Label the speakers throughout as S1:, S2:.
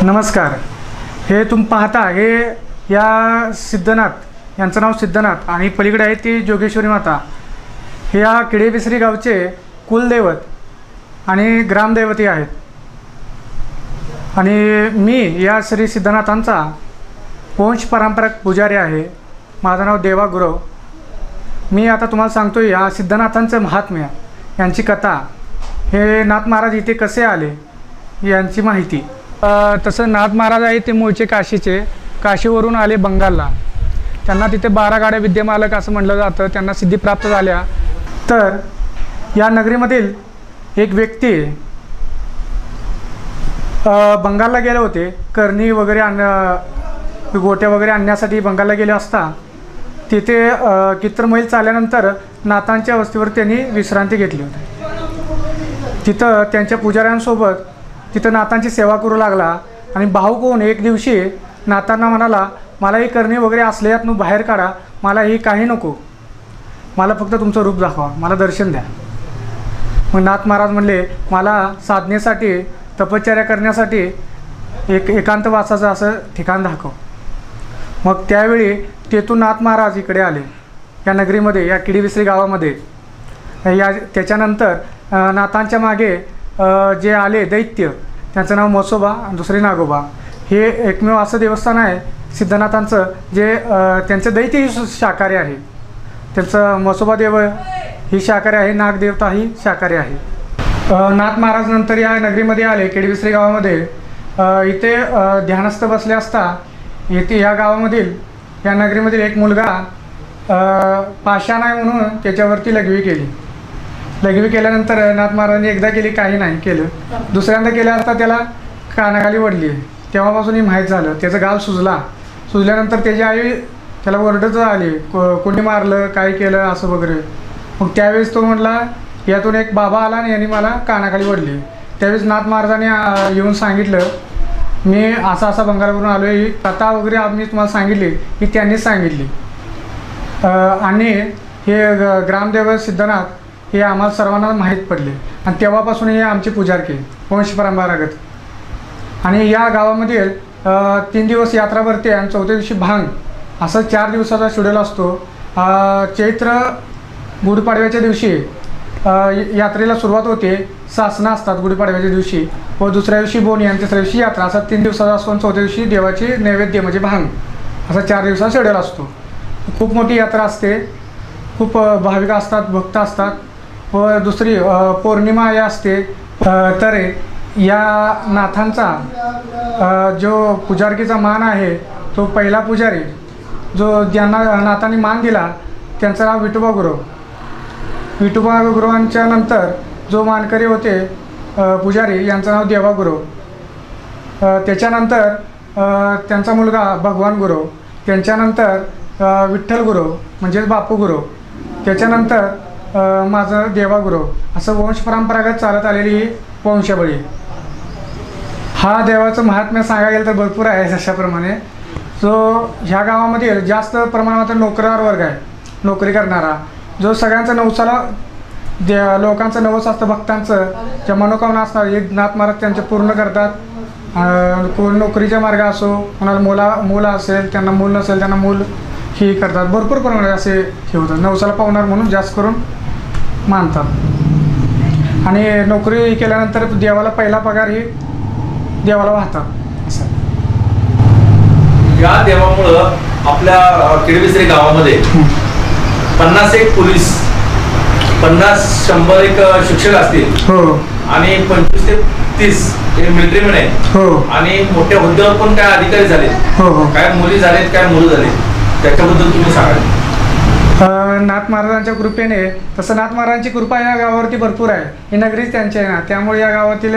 S1: नमस्कार। हे तुम्ही पाहता हे या सिद्धनाथ यांचं नाव सिद्धनाथ आणि पलीकडे आहे ती जोगेश्वरी माता। हे या किडेबिसरी गावचे कुलदैवत आणि ग्रामदैवती आहेत आणि मी या श्री सिद्धनाथांचा वंश परंपरागत पुजारी आहे। माझं नाव देवा गुरव। मी आता तुम्हाला सांगतो या सिद्धनाथांचं महात्म्य, यांची कथा, हे नाथ महाराज इथे कसे आले यांची माहिती। तसं नाथ महाराज आहे ते मूळचे काशीचे, काशीवरून आले बंगालला। त्यांना तिथे 12 गाड्या विद्यमालक असं म्हटलं जातं, त्यांना सिद्धी प्राप्त झाल्या। तर या नगरीमधील एक व्यक्ती बंगालला गेले होते, करणी वगैरे गोट्या वगैरे आणण्यासाठी बंगालला गेले असता तिथे कित्र मैल चालल्यानंतर नाथांच्या वस्तीवर त्यांनी विश्रांती घेतली होती। तिथं त्यांच्या पुजाऱ्यांसोबत तिथं नाथांची सेवा करू लागला आणि भाऊक होऊन एक दिवशी नाथांना म्हणाला, मला ही करणी वगैरे असल्यातून बाहेर काढा, मला ही काही नको, मला फक्त तुमचं रूप दाखवा, मला दर्शन द्या। मग नाथ महाराज म्हणले, मला साधनेसाठी तपश्चर्या करण्यासाठी एकांतवासाचं असं ठिकाण दाखव। मग त्यावेळी तेथून नाथ महाराज इकडे आले या नगरीमध्ये, या किडीबिसरी गावामध्ये। त्याच्यानंतर नाथांच्या मागे जे आले दैत्य, त्यांचं नाव म्हसोबा आणि दुसरे नागोबा। हे एकमेव असं देवस्थान आहे सिद्धनाथांचं जे त्यांचं दैत्य ही शाकाहारी आहे। त्यांचं म्हसोबा देव ही शाकाहारी आहे, नागदेवता ही शाकाहारी आहे। नाथ महाराज नंतर या नगरीमध्ये आले, किडीबिसरी गावामध्ये। इथे ध्यानस्थ बसले असता इथे या गावामधील या नगरीमधील एक मुलगा पाषाण आहे म्हणून त्याच्यावरती लघवी केली। लघवी केल्यानंतर नाथ महाराजांनी एकदा केली, काही नाही केलं, दुसऱ्यांदा केल्या असता त्याला कानाखाली वडली। तेव्हापासून ही माहीत झालं, त्याचं गाल सुजल्यानंतर त्याची आई त्याला ओरडत आली, कोणी मारलं, काय केलं असं वगैरे। मग त्यावेळेस तो म्हटला, यातून एक बाबा आला आणि यांनी मला कानाखाली वडली। त्यावेळेस नाथ महाराजांनी येऊन सांगितलं, मी असा बंगालवरून आलो, ही कथा वगैरे आम्ही तुम्हाला सांगितली ही त्यांनीच सांगितली आणि हे ग्रामदेवत सिद्धनाथ हे आम्हाला सर्वांना माहीत पडले आणि तेव्हापासून हे आमची पुजारकी वंश परंपरागत। आणि या गावामध्ये 3 दिवस यात्रा भरते आणि 4थ्या दिवशी भांग, असं 4 दिवसाचा शेड्यूल असतो। चैत्र गुढीपाडव्याच्या दिवशी यात्रेला सुरुवात होते, सासना असतात गुढीपाडव्याच्या दिवशी, व दुसऱ्या दिवशी बोनी आणि तिसऱ्या दिवशी यात्रा, असा 3 दिवसाचा असतो। 4थ्या दिवशी देवाची नैवेद्य म्हणजे भांग, असा 4 दिवसाचा शेड्यूल असतो। खूप मोठी यात्रा असते, खूप भाविक असतात, भक्त असतात व दुसरी पौर्णिमा या असते। तर या नाथांचा जो पुजारकीचा मान आहे, तो पहिला पुजारी जो ज्यांना नाथांनी मान दिला त्यांचं नाव विठोबा गुरव। विठोबा गुरुवांच्या नंतर जो मानकरी होते पुजारी, यांचं नाव देवा गुरव। त्याच्यानंतर त्यांचा मुलगा भगवान गुरव, त्यांच्यानंतर विठ्ठल गुरव म्हणजेच बापू गुरव, त्याच्यानंतर माझं देवा गुरव। असं वंश परंपरागत चालत आलेली ही वंशावळी। हा देवाचं महात्म्य सांगायला गेलं तर भरपूर आहे। अशाप्रमाणे जो ह्या गावामध्ये जास्त प्रमाणात नोकरदार वर्ग आहे, नोकरी करणारा, जो सगळ्यांचं नवसाला लोकांचं नवस असतं, भक्तांचं ज्या मनोकामना असतात हे नाथ महाराज त्यांचे पूर्ण करतात। कोण नोकरीच्या मार्ग असो, कोणाला मुलं असेल, त्यांना मूल नसेल त्यांना मूल ही करतात, भरपूर प्रमाणात असे हे होतात। नवसाला पावणार म्हणून जास्त करून मानतात आणि नोकरी केल्यानंतर देवाला पहिला पगार ही देवाला वाहतात। असं
S2: या देवामुळं आपल्या किडीबिसरी गावामध्ये 50 पोलीस, 50-100 शिक्षक असतील, हो, आणि 25 ते 30 मिलिटरीमॅन आहेत, हो, आणि मोठ्या हुद्द्यावर पण काय अधिकारी झाले, हो, काय मुली झालेत, काय मुलं झाले, त्याच्याबद्दल तुम्ही सांगा।
S1: नाथ महाराजांच्या कृपेने, तसं नाथ महाराजांची कृपा या गावावरती भरपूर आहे, ही नगरीच त्यांची आहे ना, त्यामुळे या गावातील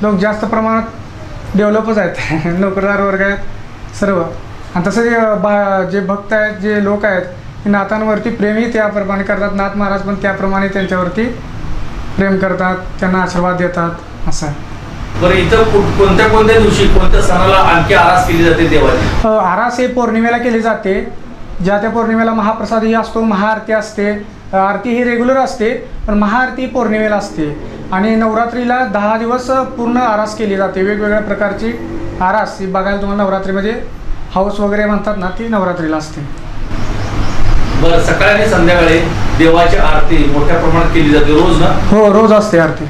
S1: लोक जास्त प्रमाणात डेव्हलपच आहेत, नोकरदार वर्ग आहेत सर्व। आणि तसं जे भक्त आहेत, जे लोक आहेत, नाथांवरती प्रेमही त्याप्रमाणे करतात। नाथ महाराज पण त्याप्रमाणे त्यांच्यावरती प्रेम करतात, त्यांना आशीर्वाद देतात, असं आहे।
S2: बरं, इथं कोणत्या दिवशी कोणत्या सणाला आणखी आरास केली जाते देवाची?
S1: आरास हे पौर्णिमेला केली जाते। ज्या त्या पौर्णिमेला महाप्रसादही असतो, महाआरती असते। आरती ही रेग्युलर असते, पण महाआरती पौर्णिमेला असते। आणि नवरात्रीला 10 दिवस पूर्ण आरास केली जाते, वेगवेगळ्या प्रकारची आरास ही बघायला तुम्हाला नवरात्रीमध्ये हाऊस वगैरे म्हणतात ना, ती नवरात्रीला असते.
S2: बरं, सकाळी आणि संध्याकाळी देवाची आरती मोठ्या प्रमाणात केली जाते रोज ना?
S1: हो, रोज असते आरती.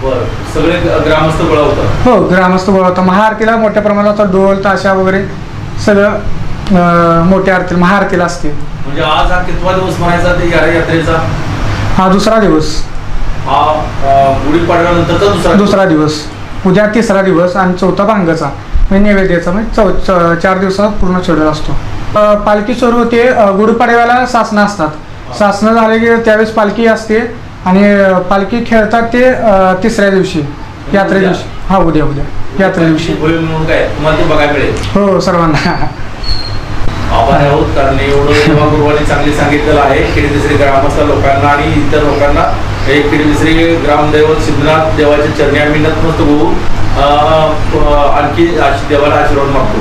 S2: बरं, सगळे ग्रामस्थ गोळा होतात?
S1: हो, ग्रामस्थ गोळा होतात. महाआरतीला मोठ्या प्रमाणात ढोल ताशा वगैरे सगळं मोठ्या आरती महाआरतीला असते.
S2: म्हणजे आज हा कितवा दिवस म्हणायचा ते यात्रेचा?
S1: हा दुसरा दिवस.
S2: हा गुढीपाडव्यानंतरचा दुसरा
S1: दिवस. उद्या तिसरा दिवस आणि चौथा भांगाचा म्हणजे नैवेद्याचा, म्हणजे 4 दिवसात पूर्ण शेड्यूल असतो. पालखी सुरू होते गुढीपाडव्याला. सासनं असतात. सासनं झाले की त्यावेळेस पालखी असते आणि पालखी खेळतात ते तिसऱ्या दिवशी यात्रे दिवशी. हा, उद्या यात्रे दिवशी
S2: काय तुम्हाला ते बघायला मिळेल.
S1: हो, सर्वांना
S2: आभार आहोत, कारण एवढं सेवा गुरुवारी चांगली सांगितलेलं आहे. खेडी ग्रामस्थ लोकांना आणि इतर लोकांना हे खेडी ग्रामदैवत सिद्धनाथ देवाच्या चरणी आम्ही नतमस्तक होऊ आणखी देवाला आशीर्वाद मागतो.